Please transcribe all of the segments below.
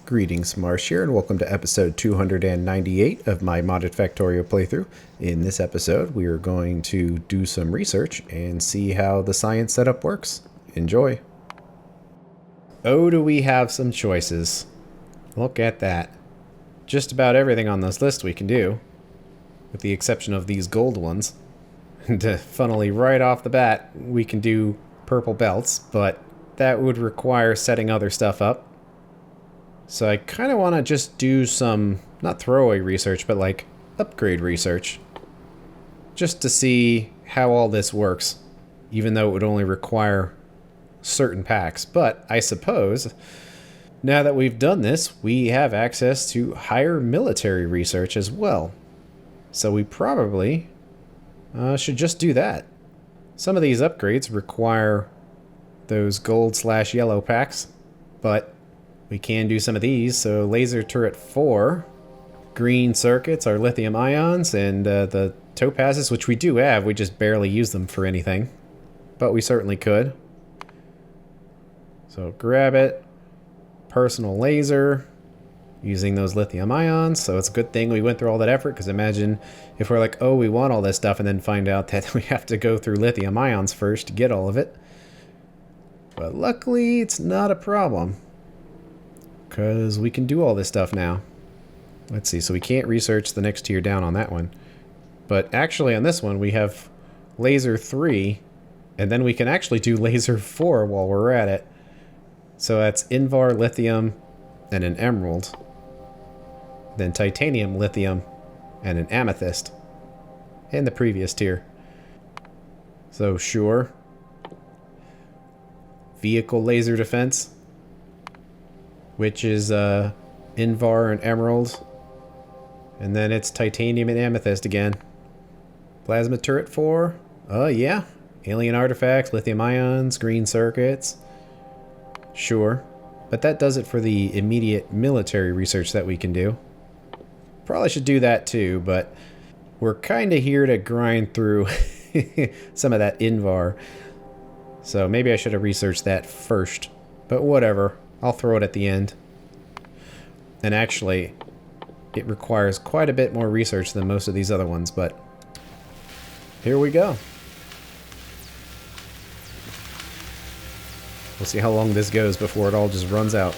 Greetings, Marsh here, and welcome to episode 298 of my modded Factorio playthrough. In this episode, we are going to do some research and see how the science setup works. Enjoy! Oh, do we have some choices. Look at that. Just about everything on this list we can do, with the exception of these gold ones. And funnily, right off the bat, we can do purple belts, but that would require setting other stuff up. So I kind of want to just do some, not throwaway research, but like upgrade research. Just to see how all this works, even though it would only require certain packs. But I suppose, now that we've done this, we have access to higher military research as well. So we probably should just do that. Some of these upgrades require those gold/yellow packs, but we can do some of these. So laser turret 4, green circuits are lithium ions, and the topazes, which we do have, we just barely use them for anything, but we certainly could. So grab it, personal laser, using those lithium ions. So it's a good thing we went through all that effort, because imagine if we're like, oh, we want all this stuff, and then find out that we have to go through lithium ions first to get all of it. But luckily, it's not a problem, because we can do all this stuff now. Let's see, so we can't research the next tier down on that one. But actually on this one we have laser 3, and then we can actually do laser 4 while we're at it. So that's Invar, lithium, and an emerald. Then titanium, lithium, and an amethyst in the previous tier. So sure. Vehicle laser defense, which is Invar and emerald. And then it's titanium and amethyst again. Plasma turret 4. Yeah. Alien artifacts, lithium ions, green circuits. Sure. But that does it for the immediate military research that we can do. Probably should do that too, but we're kind of here to grind through some of that Invar. So maybe I should have researched that first. But whatever. I'll throw it at the end. And actually, it requires quite a bit more research than most of these other ones, but here we go. We'll see how long this goes before it all just runs out.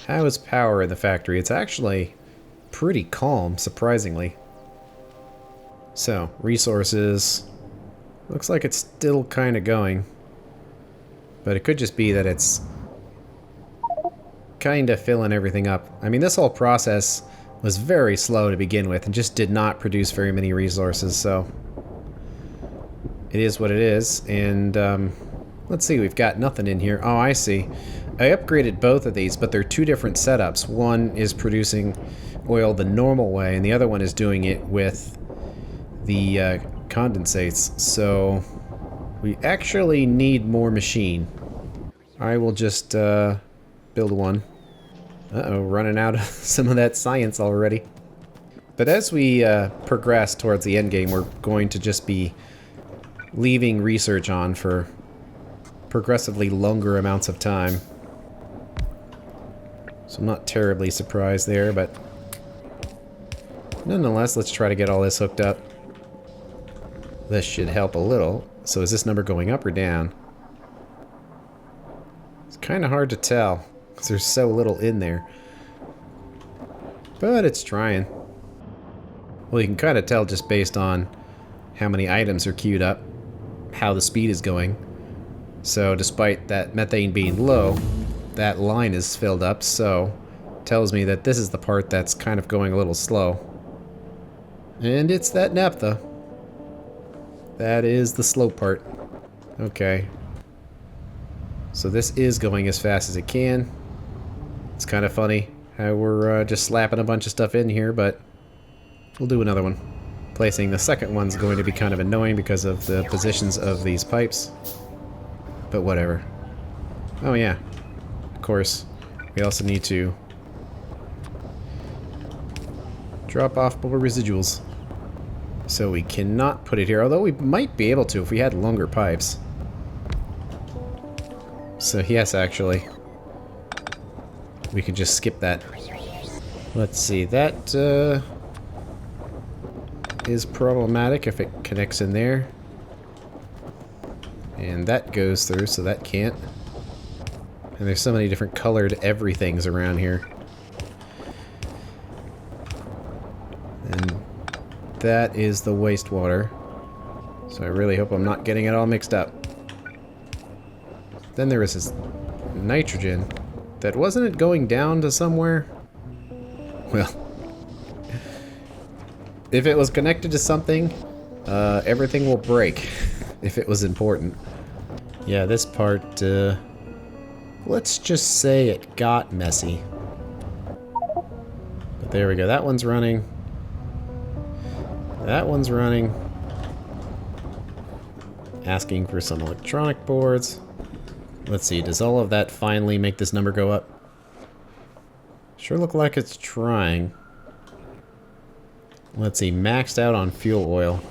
How is power in the factory? It's actually pretty calm, surprisingly. So, resources. Looks like it's still kind of going. But it could just be that it's kind of filling everything up. I mean, this whole process was very slow to begin with and just did not produce very many resources, so it is what it is. And let's see, we've got nothing in here. Oh, I see. I upgraded both of these, but they're two different setups. One is producing oil the normal way, and the other one is doing it with the condensates. So we actually need more machine. I will just build one. Uh-oh, running out of some of that science already. But as we progress towards the end game, we're going to just be leaving research on for progressively longer amounts of time. So I'm not terribly surprised there, but nonetheless, let's try to get all this hooked up. This should help a little. So is this number going up or down? It's kind of hard to tell, because there's so little in there. But it's trying. Well, you can kind of tell just based on how many items are queued up, how the speed is going. So despite that methane being low, that line is filled up, so tells me that this is the part that's kind of going a little slow. And it's that naphtha. That is the slow part. Okay. So this is going as fast as it can. It's kind of funny how we're just slapping a bunch of stuff in here, but we'll do another one. Placing the second one's going to be kind of annoying because of the positions of these pipes. But whatever. Oh yeah. Of course, we also need to drop off more residuals. So we cannot put it here, although we might be able to if we had longer pipes. So yes, actually. we can just skip that. Let's see, that is problematic if it connects in there. And that goes through, so that can't. And there's so many different colored everythings around here. And that is the wastewater. So I really hope I'm not getting it all mixed up. Then there was this nitrogen. That wasn't it going down to somewhere? Well, if it was connected to something, everything will break if it was important. Yeah, this part, let's just say it got messy. But there we go, that one's running. That one's running. Asking for some electronic boards. Let's see, does all of that finally make this number go up? Sure look like it's trying. Let's see, maxed out on fuel oil.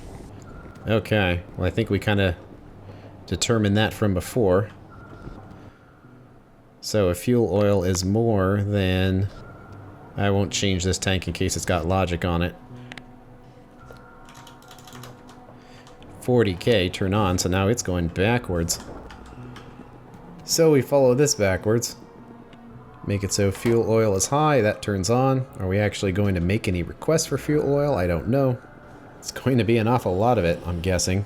Okay, well I think we kind of determined that from before. So if fuel oil is more than... I won't change this tank in case it's got logic on it. 40K, turn on, so now it's going backwards. So we follow this backwards. Make it so fuel oil is high, that turns on. Are we actually going to make any requests for fuel oil? I don't know. It's going to be an awful lot of it, I'm guessing.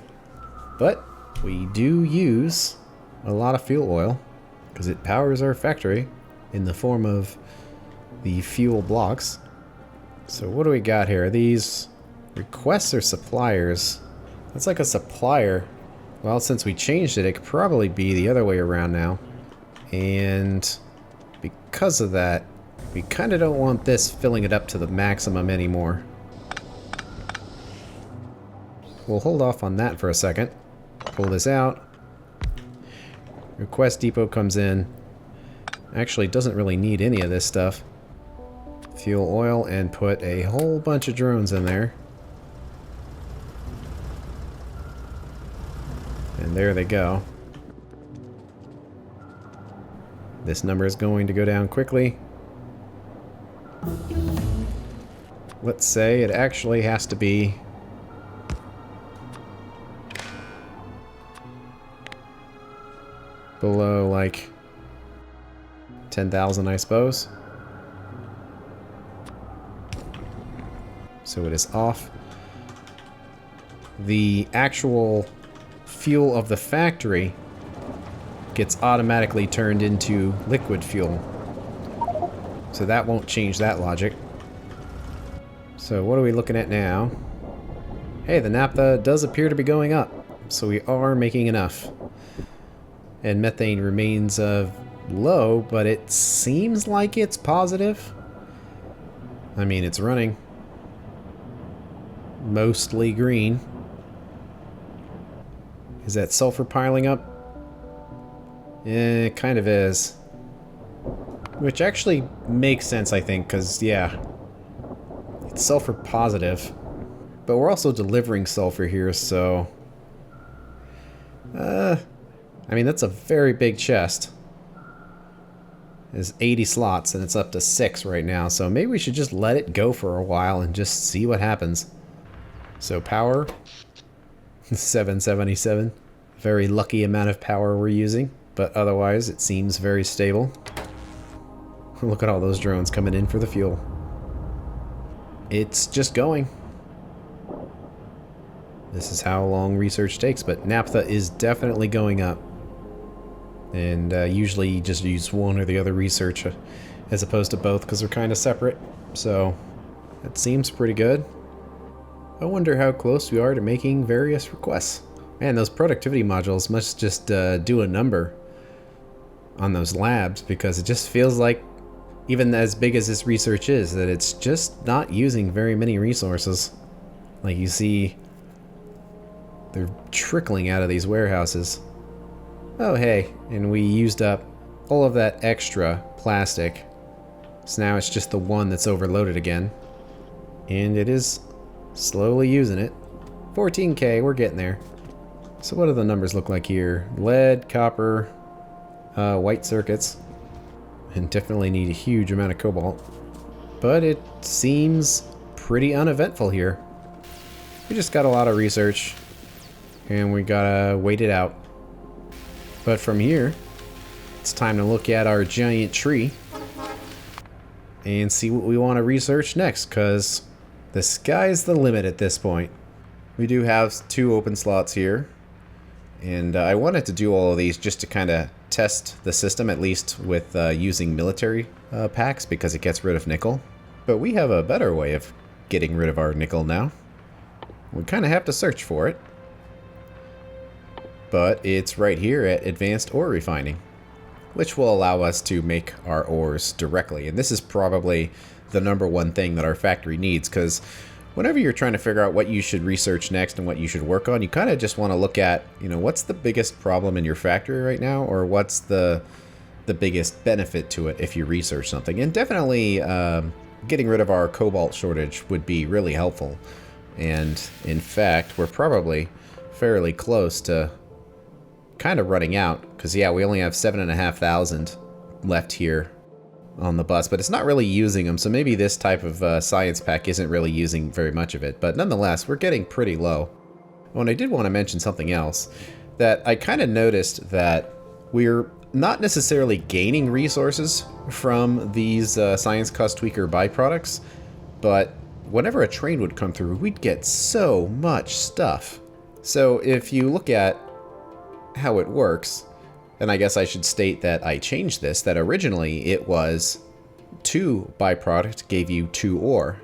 But we do use a lot of fuel oil because it powers our factory in the form of the fuel blocks. So what do we got here? Are these requests or suppliers? That's like a supplier. Well, since we changed it, it could probably be the other way around now. And because of that, we kind of don't want this filling it up to the maximum anymore. We'll hold off on that for a second. Pull this out. Request depot comes in. Actually, doesn't really need any of this stuff. Fuel oil and put a whole bunch of drones in there. And there they go. This number is going to go down quickly. Let's say it actually has to be below like 10,000, I suppose. So it is off. The actual fuel of the factory gets automatically turned into liquid fuel. So that won't change that logic. So what are we looking at now? Hey, the naphtha does appear to be going up. So we are making enough. And methane remains low, but it seems like it's positive. I mean, it's running. Mostly green. Is that sulfur piling up? Yeah, it kind of is. Which actually makes sense, I think, because, yeah, it's sulfur positive. But we're also delivering sulfur here, so... I mean, that's a very big chest. There's 80 slots, and it's up to 6 right now, so maybe we should just let it go for a while and just see what happens. So power, 777. Very lucky amount of power we're using. But otherwise, it seems very stable. Look at all those drones coming in for the fuel. It's just going. This is how long research takes, but naphtha is definitely going up. And usually you just use one or the other research as opposed to both because they're kind of separate. So that seems pretty good. I wonder how close we are to making various requests. Man, those productivity modules must just do a number on those labs, because it just feels like, even as big as this research is, that it's just not using very many resources. Like you see, they're trickling out of these warehouses. Oh hey, and we used up all of that extra plastic. So now it's just the one that's overloaded again. And it is slowly using it. 14K, we're getting there. So what do the numbers look like here? Lead, copper, white circuits. and definitely need a huge amount of cobalt. But it seems pretty uneventful here. We just got a lot of research, and we gotta wait it out. But from here, it's time to look at our giant tree and see what we want to research next, because the sky's the limit at this point. We do have 2 open slots here, and I wanted to do all of these just to kind of test the system, at least with using military packs, because it gets rid of nickel. But we have a better way of getting rid of our nickel now. We kind of have to search for it, but it's right here at Advanced Ore Refining, which will allow us to make our ores directly. And this is probably the #1 thing that our factory needs, because whenever you're trying to figure out what you should research next and what you should work on, you kind of just want to look at, you know, what's the biggest problem in your factory right now, or what's the biggest benefit to it if you research something. And definitely getting rid of our cobalt shortage would be really helpful. And in fact, we're probably fairly close to kind of running out, because yeah, we only have 7,500 left here on the bus, but it's not really using them, so maybe this type of science pack isn't really using very much of it, but nonetheless, we're getting pretty low. Oh, and I did want to mention something else, that I kind of noticed that we're not necessarily gaining resources from these science cost tweaker byproducts, but whenever a train would come through, we'd get so much stuff. So if you look at how it works, and I guess I should state that I changed this, that originally it was 2 byproduct gave you 2 ore,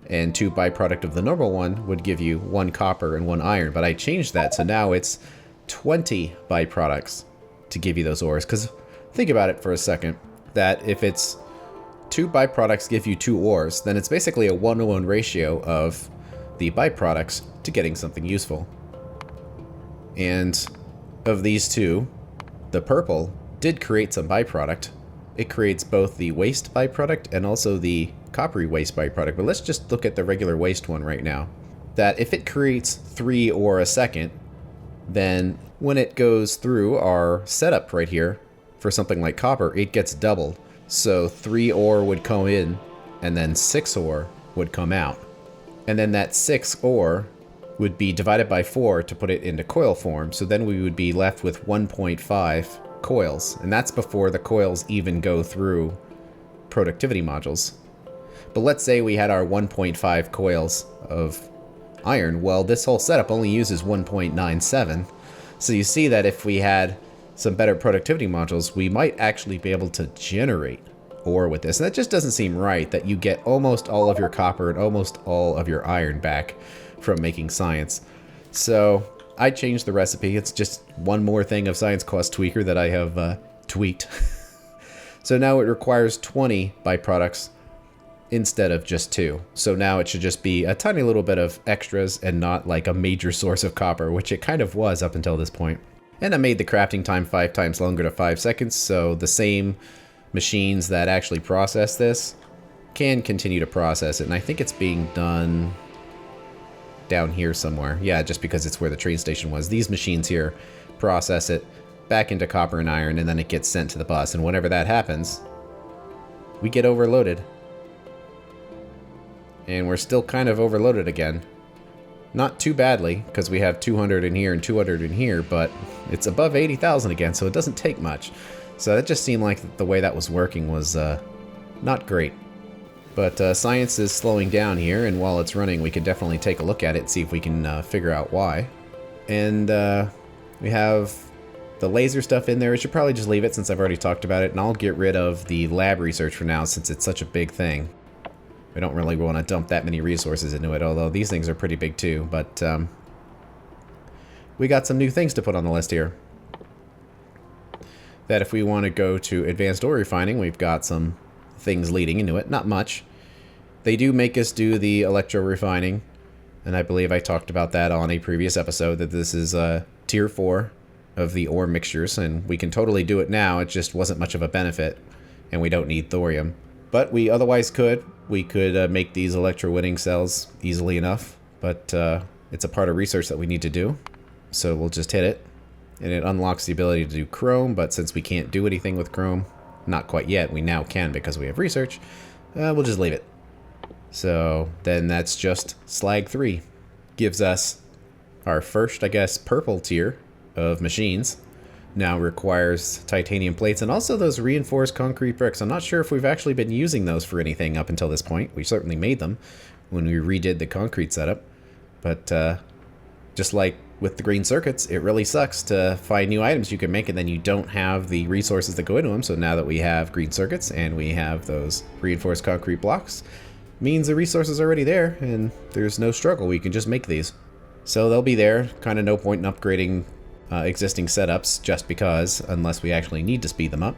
and 2 byproduct of the normal one would give you 1 copper and 1 iron, but I changed that, so now it's 20 byproducts to give you those ores. Because think about it for a second, that if it's 2 byproducts give you 2 ores, then it's basically a 1-to-1 ratio of the byproducts to getting something useful. And of these 2, the purple did create some byproduct. It creates both the waste byproduct and also the coppery waste byproduct. But let's just look at the regular waste one right now. That if it creates 3 ore a second, then when it goes through our setup right here for something like copper, it gets doubled. So 3 ore would come in, and then 6 ore would come out. And then that 6 ore would be divided by 4 to put it into coil form, so then we would be left with 1.5 coils, and that's before the coils even go through productivity modules. But let's say we had our 1.5 coils of iron. Well, this whole setup only uses 1.97, so you see that if we had some better productivity modules, we might actually be able to generate ore with this. And that just doesn't seem right, that you get almost all of your copper and almost all of your iron back from making science. So I changed the recipe. It's just one more thing of science cost tweaker that I have tweaked. So now it requires 20 byproducts instead of just 2. So now it should just be a tiny little bit of extras and not like a major source of copper, which it kind of was up until this point. And I made the crafting time 5 times longer to 5 seconds, so the same machines that actually process this can continue to process it. And I think it's being done down here somewhere. Yeah, just because it's where the train station was. These machines here process it back into copper and iron, and then it gets sent to the bus. And whenever that happens, we get overloaded. And we're still kind of overloaded again. Not too badly, because we have 200 in here and 200 in here, but it's above 80,000 again, so it doesn't take much. So that just seemed like the way that was working was not great. But science is slowing down here, and while it's running, we can definitely take a look at it and see if we can figure out why. And we have the laser stuff in there. I should probably just leave it since I've already talked about it, and I'll get rid of the lab research for now since it's such a big thing. We don't really want to dump that many resources into it, although these things are pretty big too. But we got some new things to put on the list here. That if we want to go to advanced ore refining, we've got some things leading into it. Not much. They do make us do the electro refining, and I believe I talked about that on a previous episode, that this is tier 4 of the ore mixtures, and we can totally do it now. It just wasn't much of a benefit, and we don't need thorium. But we otherwise could. We could make these electrowinning cells easily enough, but it's a part of research that we need to do. So we'll just hit it, and it unlocks the ability to do chrome, but since we can't do anything with chrome, not quite yet. We now can because we have research. We'll just leave it. So then that's just slag 3. Gives us our first, I guess, purple tier of machines. Now requires titanium plates and also those reinforced concrete bricks. I'm not sure if we've actually been using those for anything up until this point. We certainly made them when we redid the concrete setup. But just like with the green circuits, it really sucks to find new items you can make and then you don't have the resources that go into them. So now that we have green circuits and we have those reinforced concrete blocks, means the resources are already there and there's no struggle. We can just make these. So they'll be there. Kind of no point in upgrading existing setups just because, unless we actually need to speed them up.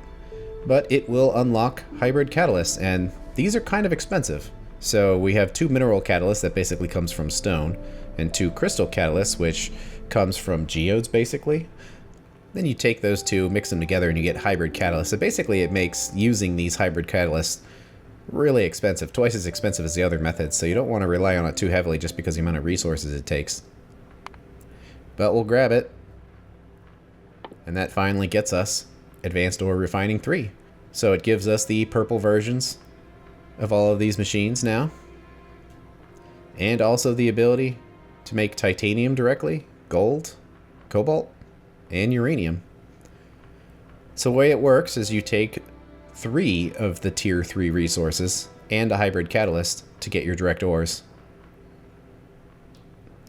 But it will unlock hybrid catalysts, and these are kind of expensive. So we have 2 mineral catalysts that basically comes from stone, and 2 crystal catalysts, which comes from geodes basically. Then you take those 2, mix them together, and you get hybrid catalysts. So basically it makes using these hybrid catalysts really expensive, twice as expensive as the other methods, so you don't want to rely on it too heavily just because of the amount of resources it takes. But we'll grab it. And that finally gets us Advanced Ore Refining 3. So it gives us the purple versions of all of these machines now. And also the ability to make titanium directly, gold, cobalt, and uranium. So the way it works is you take 3 of the tier 3 resources and a hybrid catalyst to get your direct ores.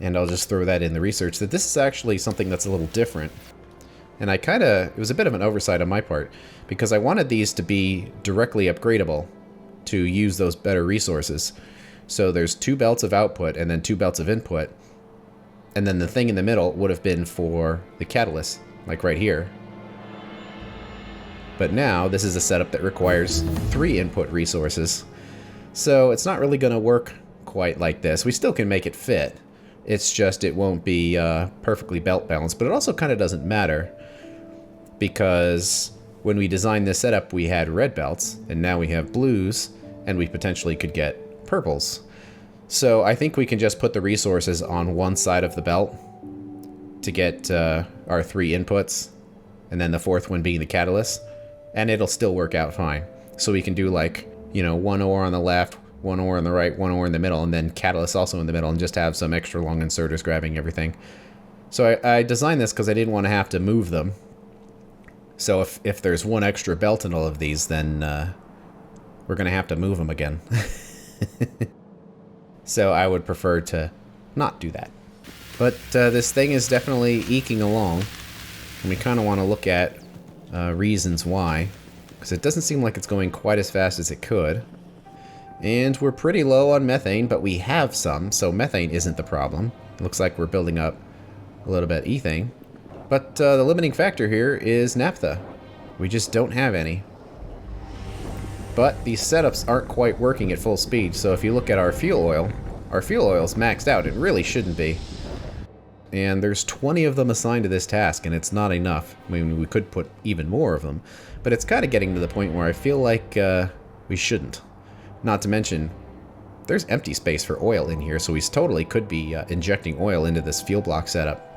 And I'll just throw that in the research that this is actually something that's a little different. And it was a bit of an oversight on my part, because I wanted these to be directly upgradable to use those better resources. So there's 2 belts of output and then 2 belts of input. And then the thing in the middle would have been for the catalyst, like right here. But now this is a setup that requires 3 input resources. So it's not really going to work quite like this. We still can make it fit. It's just it won't be perfectly belt balanced, but it also kind of doesn't matter. Because when we designed this setup, we had red belts, and now we have blues, and we potentially could get purples. So I think we can just put the resources on one side of the belt to get our 3 inputs, and then the 4th one being the catalyst, and it'll still work out fine. So we can do like, 1 ore on the left, 1 ore on the right, 1 ore in the middle, and then catalyst also in the middle, and just have some extra long inserters grabbing everything. So I designed this because I didn't want to have to move them. So if there's 1 extra belt in all of these, then we're going to have to move them again. So I would prefer to not do that. But this thing is definitely eking along. And we kind of want to look at reasons why. Because it doesn't seem like it's going quite as fast as it could. And we're pretty low on methane, but we have some, so methane isn't the problem. It looks like we're building up a little bit of ethane. But the limiting factor here is naphtha. We just don't have any. But these setups aren't quite working at full speed, so if you look at our fuel oil is maxed out. It really shouldn't be. And there's 20 of them assigned to this task, and it's not enough. I mean, we could put even more of them, but it's kind of getting to the point where I feel like we shouldn't. Not to mention, there's empty space for oil in here, so we totally could be injecting oil into this fuel block setup.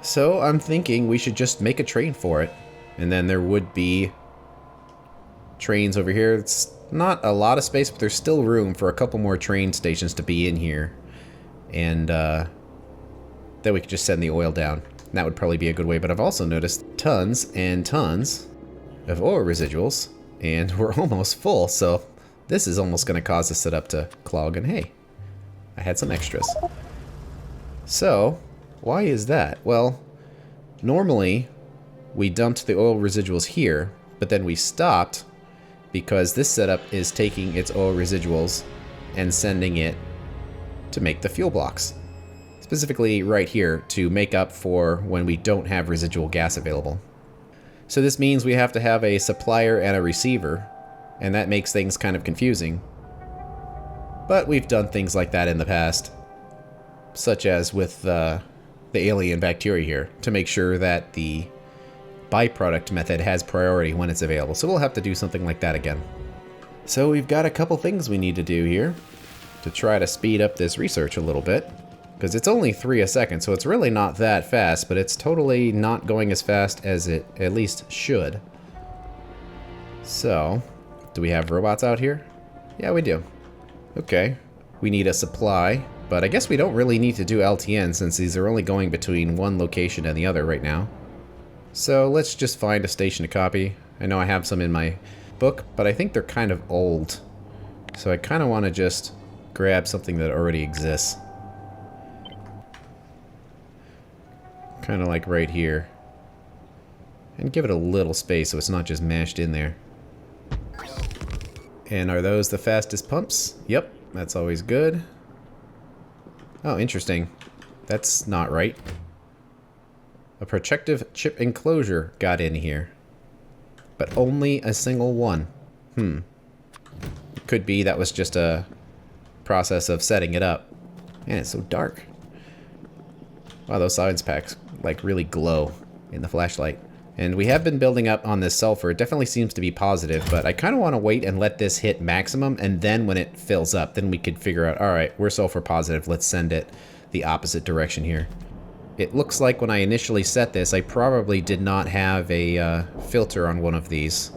So I'm thinking we should just make a train for it. And then there would be trains over here. It's not a lot of space, but there's still room for a couple more train stations to be in here. And then we could just send the oil down. That would probably be a good way, but I've also noticed tons and tons of oil residuals, and we're almost full, so this is almost going to cause the setup to clog, and hey, I had some extras. So, why is that? Well, normally we dumped the oil residuals here, but then we stopped because this setup is taking its oil residuals and sending it to make the fuel blocks. Specifically right here to make up for when we don't have residual gas available. So this means we have to have a supplier and a receiver, and that makes things kind of confusing. But we've done things like that in the past, such as with the alien bacteria here, to make sure that the byproduct method has priority when it's available. So we'll have to do something like that again. So we've got a couple things we need to do here to try to speed up this research a little bit. Because it's only 3 a second, so it's really not that fast, but it's totally not going as fast as it at least should. So, do we have robots out here? Yeah, we do. Okay. We need a supply, but I guess we don't really need to do LTN since these are only going between one location and the other right now. So let's just find a station to copy. I know I have some in my book, but I think they're kind of old. So I kind of want to just grab something that already exists. Kind of like right here. And give it a little space so it's not just mashed in there. And are those the fastest pumps? Yep, that's always good. Oh, interesting. That's not right. A protective chip enclosure got in here. But only a single one. Could be that was just a process of setting it up. Man, it's so dark. Wow, those science packs like really glow in the flashlight. And we have been building up on this sulfur. It definitely seems to be positive, but I kind of want to wait and let this hit maximum, and then when it fills up, then we could figure out, all right, we're sulfur positive, let's send it the opposite direction here. It looks like when I initially set this, I probably did not have a filter on one of these,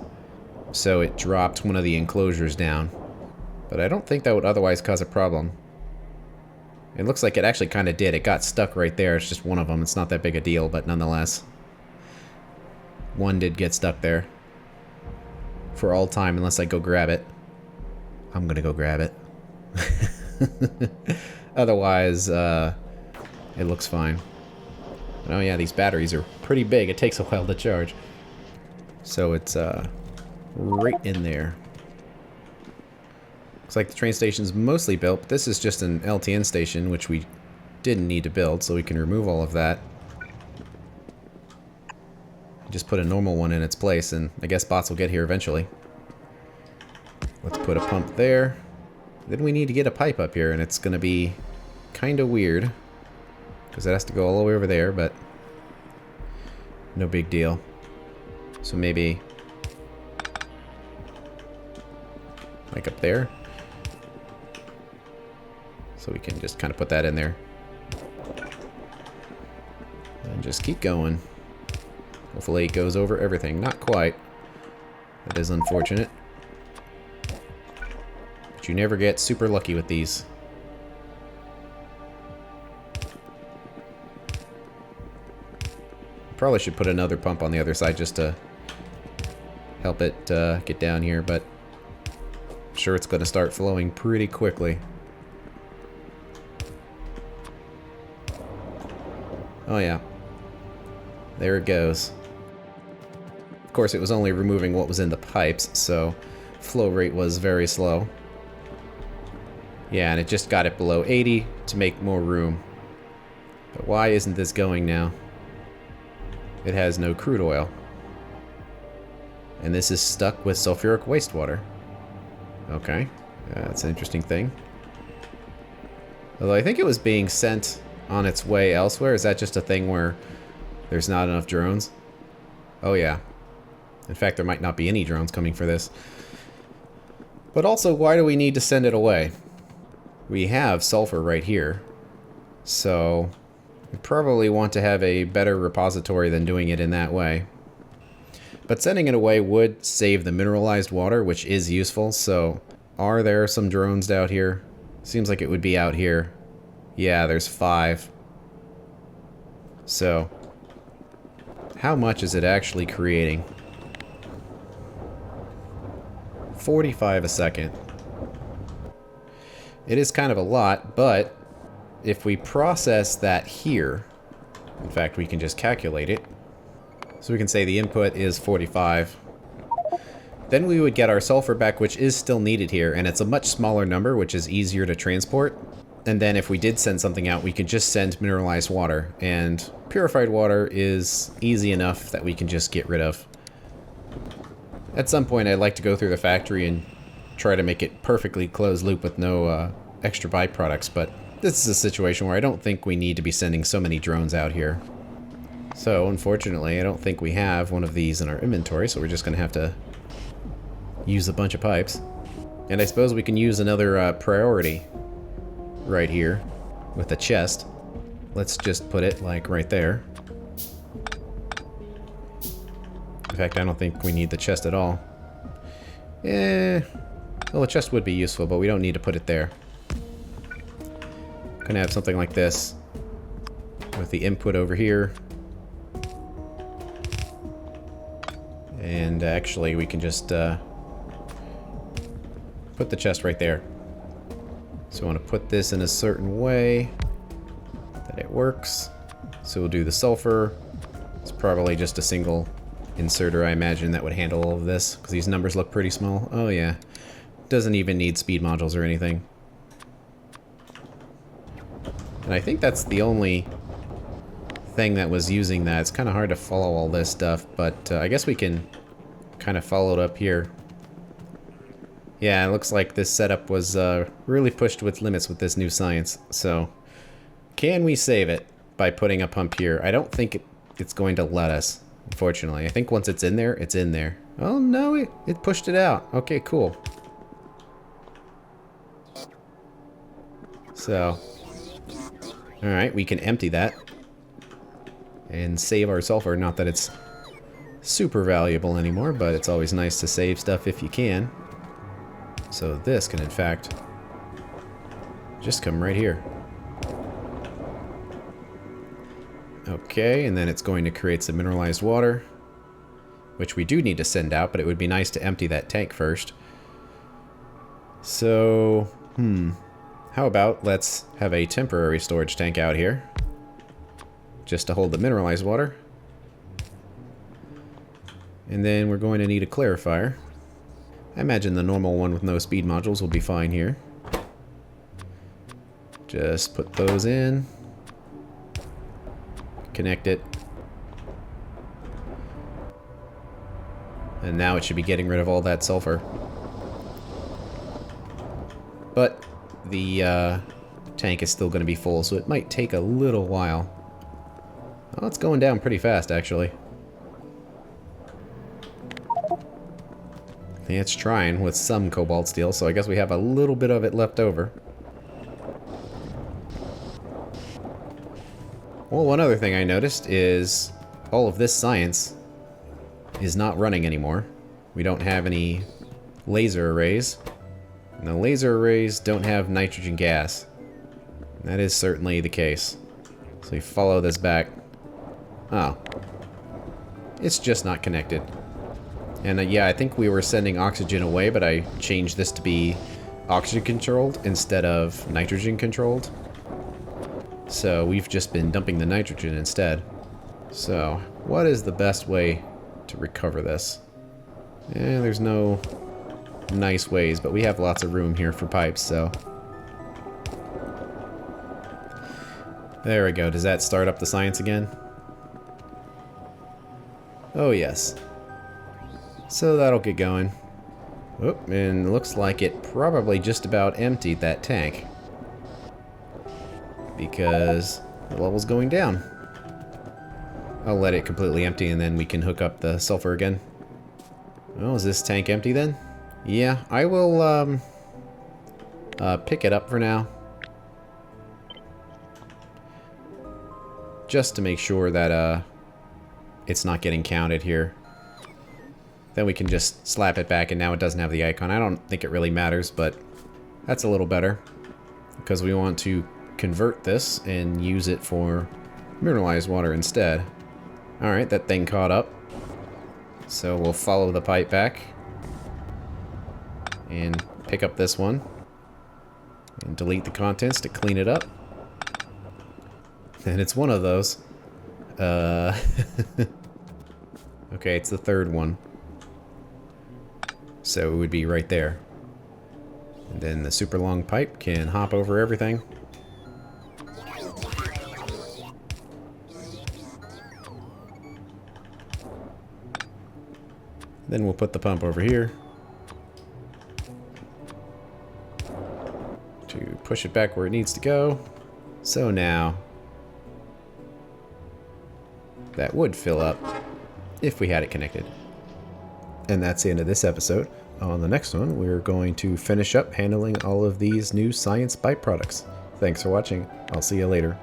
so it dropped one of the enclosures down. But I don't think that would otherwise cause a problem. It looks like it actually kind of did. It got stuck right there. It's just one of them. It's not that big a deal, but nonetheless. One did get stuck there. For all time, unless I go grab it. I'm gonna go grab it. Otherwise, it looks fine. Oh yeah, these batteries are pretty big. It takes a while to charge. So it's right in there. Looks like the train station's mostly built, but this is just an LTN station, which we didn't need to build, so we can remove all of that. Just put a normal one in its place, and I guess bots will get here eventually. Let's put a pump there. Then we need to get a pipe up here, and it's going to be kind of weird, because it has to go all the way over there, but no big deal. So maybe like up there. So we can just kind of put that in there. And just keep going. Hopefully it goes over everything. Not quite. That is unfortunate. But you never get super lucky with these. Probably should put another pump on the other side just to help it get down here, but I'm sure it's going to start flowing pretty quickly. Oh yeah. There it goes. Of course, it was only removing what was in the pipes, so flow rate was very slow. Yeah, and it just got it below 80 to make more room. But why isn't this going now? It has no crude oil. And this is stuck with sulfuric wastewater. Okay, that's an interesting thing. Although I think it was being sent on its way elsewhere. Is that just a thing where there's not enough drones? Oh yeah. In fact, there might not be any drones coming for this. But also, why do we need to send it away? We have sulfur right here. So we probably want to have a better repository than doing it in that way. But sending it away would save the mineralized water, which is useful. So are there some drones out here? Seems like it would be out here. Yeah, there's 5. So how much is it actually creating? 45 a second. It is kind of a lot, but if we process that here, in fact, we can just calculate it. So we can say the input is 45. Then we would get our sulfur back, which is still needed here, and it's a much smaller number, which is easier to transport. And then if we did send something out, we could just send mineralized water, and purified water is easy enough that we can just get rid of. At some point, I'd like to go through the factory and try to make it perfectly closed loop with no extra byproducts, but this is a situation where I don't think we need to be sending so many drones out here. So, unfortunately, I don't think we have one of these in our inventory, so we're just going to have to use a bunch of pipes. And I suppose we can use another priority right here with a chest. Let's just put it like right there. In fact, I don't think we need the chest at all. Well, the chest would be useful, but we don't need to put it there. Gonna have something like this with the input over here. And actually, we can just put the chest right there. So I want to put this in a certain way that it works. So we'll do the sulfur. It's probably just a single inserter, I imagine, that would handle all of this, because these numbers look pretty small. Oh yeah. Doesn't even need speed modules or anything. And I think that's the only thing that was using that. It's kind of hard to follow all this stuff, but I guess we can kind of follow it up here. Yeah, it looks like this setup was really pushed with limits with this new science. So, can we save it by putting a pump here? I don't think it's going to let us, unfortunately. I think once it's in there, it's in there. Oh no, it pushed it out. Okay, cool. So, alright, we can empty that and save our sulfur. Not that it's super valuable anymore, but it's always nice to save stuff if you can. So this can in fact just come right here. Okay, and then it's going to create some mineralized water, which we do need to send out, but it would be nice to empty that tank first. So, how about let's have a temporary storage tank out here, just to hold the mineralized water. And then we're going to need a clarifier. I imagine the normal one with no speed modules will be fine here. Just put those in. Connect it. And now it should be getting rid of all that sulfur. But the tank is still going to be full, so it might take a little while. Oh, it's going down pretty fast, actually. Yeah, it's trying with some cobalt steel, so I guess we have a little bit of it left over. Well, one other thing I noticed is all of this science is not running anymore. We don't have any laser arrays. And the laser arrays don't have nitrogen gas. That is certainly the case. So we follow this back. Oh. It's just not connected. And yeah, I think we were sending oxygen away, but I changed this to be oxygen controlled instead of nitrogen controlled. So we've just been dumping the nitrogen instead. So what is the best way to recover this? There's no nice ways, but we have lots of room here for pipes, so. There we go. Does that start up the science again? Oh yes. So that'll get going. Oh, and it looks like it probably just about emptied that tank, because the level's going down. I'll let it completely empty and then we can hook up the sulfur again. Oh, is this tank empty then? Yeah, I will pick it up for now. Just to make sure that it's not getting counted here. Then we can just slap it back and now it doesn't have the icon. I don't think it really matters, but that's a little better, because we want to convert this and use it for mineralized water instead. Alright, that thing caught up. So we'll follow the pipe back and pick up this one and delete the contents to clean it up. And it's one of those. Okay, it's the third one. So it would be right there. And then the super long pipe can hop over everything. Then we'll put the pump over here to push it back where it needs to go. So now that would fill up if we had it connected. And that's the end of this episode. On the next one, we're going to finish up handling all of these new science byproducts. Thanks for watching. I'll see you later.